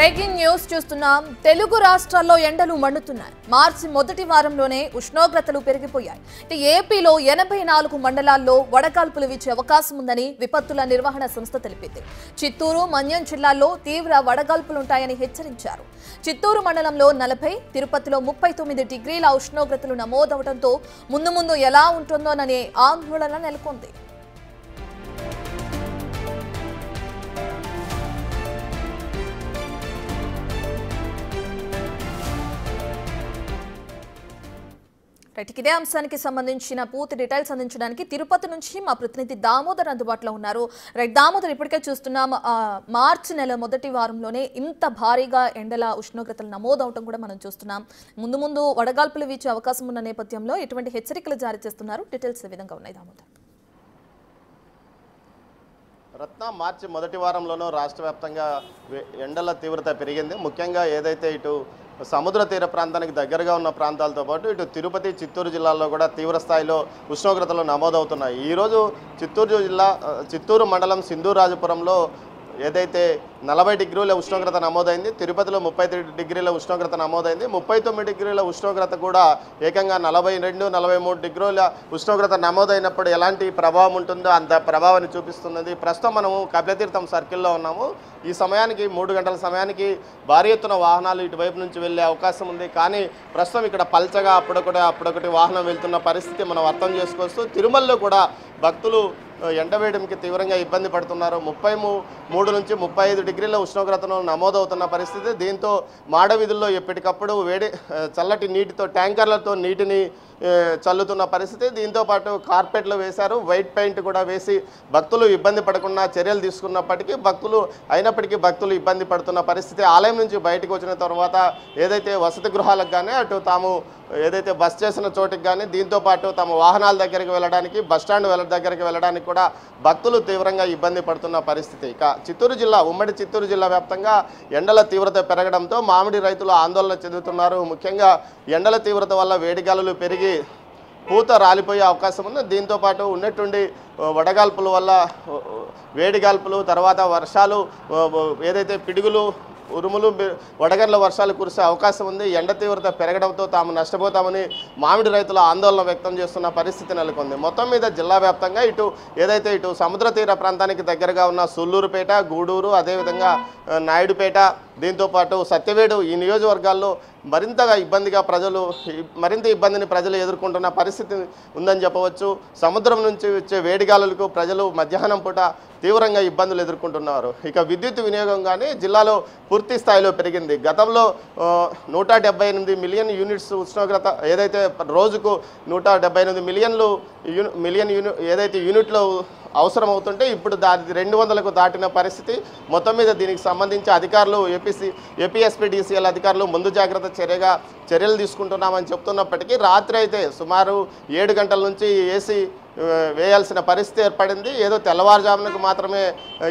Breaking news చూస్తున్నాం. తెలుగు రాష్ట్రాల్లో ఎండలు మండుతున్నాయి. మార్చి మొదటి వారంలోనే ఉష్ణోగ్రతలు పెరిగిపోయాయి. ఏపీలో 84 మండలాల్లో వడగాల్పులు వీచే అవకాశం ఉందని విపత్తుల నిర్వహణ సంస్థ తెలిపింది. చిత్తూరు, మన్యం జిల్లాల్లో తీవ్ర వడగాల్పులుంటాయని హెచ్చరించారు. చిత్తూరు మండలంలో 40, తిరుపతిలో 39 డిగ్రీల ఉష్ణోగ్రతలు నమోదవడంతో ముందు ఎలా ఉంటుందోననే ఆందోళన నెలకొంది. ఇదే అంశానికి సంబంధించిన పూర్తి డీటెయిల్స్ అందించడానికి తిరుపతి నుంచి మా ప్రతినిధి దామోదర్ అందుబాటులో ఉన్నారు. దామోదర్, ఇప్పటికే చూస్తున్నాం మార్చి నెల మొదటి వారంలోనే ఇంత భారీగా ఎండల ఉష్ణోగ్రతలు నమోదవటం కూడా మనం చూస్తున్నాం. ముందు వడగాల్పులు వీచే అవకాశం ఉన్న నేపథ్యంలో ఎటువంటి హెచ్చరికలు జారీ చేస్తున్నారు? డీటెయిల్స్ ఏ విధంగా ఉన్నాయి దామోదర్? రత్న, మార్చి మొదటి వారంలోనూ రాష్ట్ర వ్యాప్తంగా ఎండల తీవ్రత పెరిగింది. ముఖ్యంగా ఏదైతే ఇటు సముద్ర తీర ప్రాంతానికి దగ్గరగా ఉన్న ప్రాంతాలతో పాటు ఇటు తిరుపతి, చిత్తూరు జిల్లాల్లో కూడా తీవ్ర స్థాయిలో ఉష్ణోగ్రతలు నమోదవుతున్నాయి. ఈరోజు చిత్తూరు మండలం సింధూరాజపురంలో ఏదైతే 40 డిగ్రీల ఉష్ణోగ్రత నమోదైంది, తిరుపతిలో 30 డిగ్రీల ఉష్ణోగ్రత నమోదైంది, 39 డిగ్రీల ఉష్ణోగ్రత కూడా ఏకంగా 42, 43 డిగ్రీల ఉష్ణోగ్రత నమోదైనప్పుడు ఎలాంటి ప్రభావం ఉంటుందో అంత ప్రభావాన్ని చూపిస్తున్నది. ప్రస్తుతం మనము కపిలతీర్థం సర్కిల్లో ఉన్నాము. ఈ సమయానికి 3 గంటల సమయానికి భారీ ఎత్తున వాహనాలు ఇటువైపు నుంచి వెళ్ళే అవకాశం ఉంది. కానీ ప్రస్తుతం ఇక్కడ పల్చగా అప్పుడొకటి వాహనం వెళ్తున్న పరిస్థితి మనం అర్థం చేసుకోవచ్చు. తిరుమలలో కూడా భక్తులు ఎండవేయడంకి తీవ్రంగా ఇబ్బంది పడుతున్నారు. 33 నుంచి 35 డిగ్రీల ఉష్ణోగ్రతను నమోదవుతున్న పరిస్థితి. దీంతో మాడవీధుల్లో ఎప్పటికప్పుడు చల్లటి నీటితో ట్యాంకర్లతో నీటిని చల్లుతున్న పరిస్థితి. దీంతో పాటు కార్పెట్లు వేశారు, వైట్ పెయింట్ కూడా వేసి భక్తులు ఇబ్బంది పడకుండా చర్యలు తీసుకున్నప్పటికీ భక్తులు ఇబ్బంది పడుతున్న పరిస్థితి. ఆలయం నుంచి బయటకు వచ్చిన తర్వాత ఏదైతే వసతి గృహాలకు కానీ అటు తాము ఏదైతే బస్ చేసిన చోటికి కానీ దీంతోపాటు తమ వాహనాల దగ్గరికి వెళ్ళడానికి, బస్టాండ్ దగ్గరికి వెళ్ళడానికి కూడా భక్తులు తీవ్రంగా ఇబ్బంది పడుతున్న పరిస్థితి. ఇక ఉమ్మడి చిత్తూరు జిల్లా వ్యాప్తంగా ఎండల తీవ్రత పెరగడంతో మామిడి రైతులు ఆందోళన చెందుతున్నారు. ముఖ్యంగా ఎండల తీవ్రత వల్ల వేడిగాలులు పెరిగి పూత రాలిపోయే అవకాశం ఉంది. దీంతోపాటు ఉన్నట్టుండి వడగాల్పుల వల్ల వేడిగాల్పులు, తర్వాత వర్షాలు, ఏదైతే పిడుగులు, ఉరుములు, వడగండ్ల వర్షాలు కురిసే అవకాశం ఉంది. ఎండ తీవ్రత పెరగడంతో తాము నష్టపోతామని మామిడి రైతులు ఆందోళన వ్యక్తం చేస్తున్న పరిస్థితి నెలకొంది. మొత్తం మీద జిల్లా వ్యాప్తంగా ఇటు సముద్ర తీర ప్రాంతానికి దగ్గరగా ఉన్న సుల్లూరుపేట, గూడూరు, అదేవిధంగా నాయుడుపేట, దీంతోపాటు సత్యవేడు ఈ నియోజకవర్గాల్లో మరింత ఇబ్బందిని ప్రజలు ఎదుర్కొంటున్న పరిస్థితి ఉందని చెప్పవచ్చు. సముద్రం నుంచి వచ్చే వేడిగాలులకు ప్రజలు మధ్యాహ్నం పూట తీవ్రంగా ఇబ్బందులు ఎదుర్కొంటున్నారు. ఇక విద్యుత్ వినియోగం కానీ జిల్లాలో పూర్తి స్థాయిలో పెరిగింది. గతంలో 178 మిలియన్ యూనిట్స్ ఉష్ణోగ్రత ఏదైతే రోజుకు 178 మిలియన్ ఏదైతే యూనిట్లు అవసరమవుతుంటే ఇప్పుడు 200కు దాటిన పరిస్థితి. మొత్తం మీద దీనికి సంబంధించి అధికారులు ఏపీఎస్పీడీసీఎల్ అధికారులు ముందు జాగ్రత్త చర్యలు తీసుకుంటున్నామని చెప్తున్నప్పటికీ రాత్రి అయితే సుమారు 7 గంటల నుంచి ఏసీ వేయాల్సిన పరిస్థితి ఏర్పడింది. ఏదో తెల్లవారుజామునకు మాత్రమే,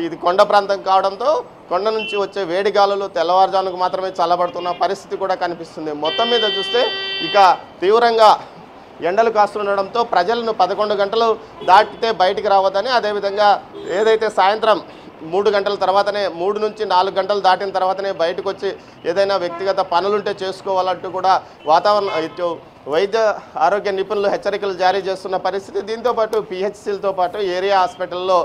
ఇది కొండ ప్రాంతం కావడంతో కొండ నుంచి వచ్చే వేడిగాలులు తెల్లవారుజామునకు మాత్రమే చల్లబడుతున్న పరిస్థితి కూడా కనిపిస్తుంది. మొత్తం మీద చూస్తే ఇక తీవ్రంగా ఎండలు కాస్తుండడంతో ప్రజలను 11 గంటలు దాటితే బయటికి రావద్దని, అదేవిధంగా ఏదైతే సాయంత్రం 3 గంటల తర్వాతనే 3 నుంచి 4 గంటలు దాటిన తర్వాతనే బయటకు వచ్చి ఏదైనా వ్యక్తిగత పనులుంటే చేసుకోవాలంటూ కూడా ఇటు వైద్య ఆరోగ్య నిపుణులు హెచ్చరికలు జారీ చేస్తున్న పరిస్థితి. దీంతోపాటు పిహెచ్సిలతో పాటు ఏరియా హాస్పిటల్లో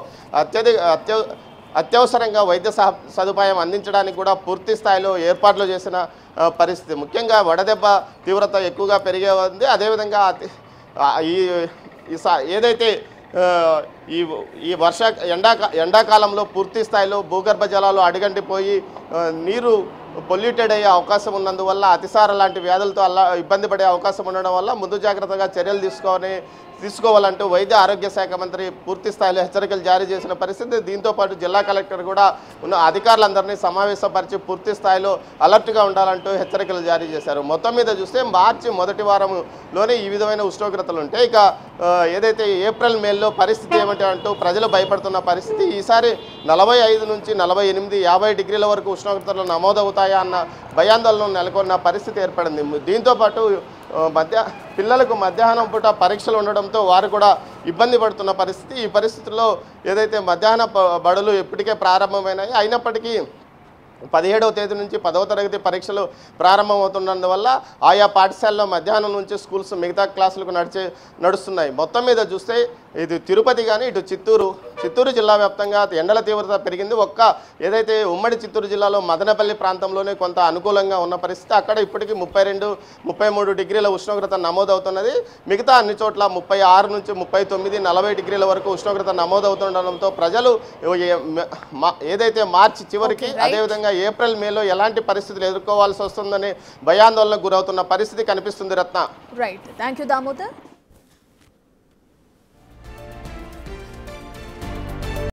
అత్యవసరంగా వైద్య సదుపాయం అందించడానికి కూడా పూర్తి స్థాయిలో ఏర్పాట్లు చేసిన పరిస్థితి. ముఖ్యంగా వడదెబ్బ తీవ్రత ఎక్కువగా పెరిగే ఉంది. అదేవిధంగా ఏదైతే ఈ ఎండాకాలంలో పూర్తి స్థాయిలో భూగర్భ జలాలు అడుగంటిపోయి నీరు పొల్యూటెడ్ అయ్యే అవకాశం ఉన్నందువల్ల అతిసార లాంటి వ్యాధులతో ఇబ్బంది పడే అవకాశం ఉండడం వల్ల ముందు జాగ్రత్తగా చర్యలు తీసుకోవాలంటూ వైద్య ఆరోగ్య శాఖ మంత్రి పూర్తి స్థాయిలో హెచ్చరికలు జారీ చేసిన పరిస్థితి. దీంతోపాటు జిల్లా కలెక్టర్ కూడా ఉన్న అధికారులందరినీ సమావేశపరిచి పూర్తి స్థాయిలో అలర్ట్గా ఉండాలంటూ హెచ్చరికలు జారీ చేశారు. మొత్తం మీద చూస్తే మార్చి మొదటి వారంలోనే ఈ విధమైన ఉష్ణోగ్రతలు ఉంటే ఇక ఏదైతే ఏప్రిల్, మేలో పరిస్థితి ఏమిటి అంటూ ప్రజలు భయపడుతున్న పరిస్థితి. ఈసారి 45 నుంచి 48, 50 డిగ్రీల వరకు ఉష్ణోగ్రతలు నమోదవుతాయా అన్న భయాందోళన నెలకొన్న పరిస్థితి ఏర్పడింది. దీంతోపాటు పిల్లలకు మధ్యాహ్నం పూట పరీక్షలు ఉండడంతో వారు కూడా ఇబ్బంది పడుతున్న పరిస్థితి. ఈ పరిస్థితుల్లో ఏదైతే మధ్యాహ్న బడులు ఇప్పటికే ప్రారంభమైనాయి, అయినప్పటికీ 17వ తేదీ నుంచి 10వ తరగతి పరీక్షలు ప్రారంభమవుతున్నందువల్ల ఆయా పాఠశాలలో మధ్యాహ్నం నుంచి స్కూల్స్ మిగతా క్లాసులకు నడుస్తున్నాయి. మొత్తం మీద చూస్తే ఇది తిరుపతి కానీ ఇటు చిత్తూరు జిల్లా వ్యాప్తంగా ఎండల తీవ్రత పెరిగింది. ఏదైతే ఉమ్మడి చిత్తూరు జిల్లాలో మదనపల్లి ప్రాంతంలోనే కొంత అనుకూలంగా ఉన్న పరిస్థితి, అక్కడ ఇప్పటికీ 32-33 డిగ్రీల ఉష్ణోగ్రత నమోదవుతున్నది. మిగతా అన్ని చోట్ల 36 నుంచి 39, 40 డిగ్రీల వరకు ఉష్ణోగ్రత నమోదవుతుండడంతో ప్రజలు ఏదైతే మార్చి చివరికి అదేవిధంగా ఏప్రిల్ మేలో ఎలాంటి పరిస్థితులు ఎదుర్కోవాల్సి వస్తుందని భయాందోళనకు గురవుతున్న పరిస్థితి కనిపిస్తుంది. Ratna. Right, thank you Damodar.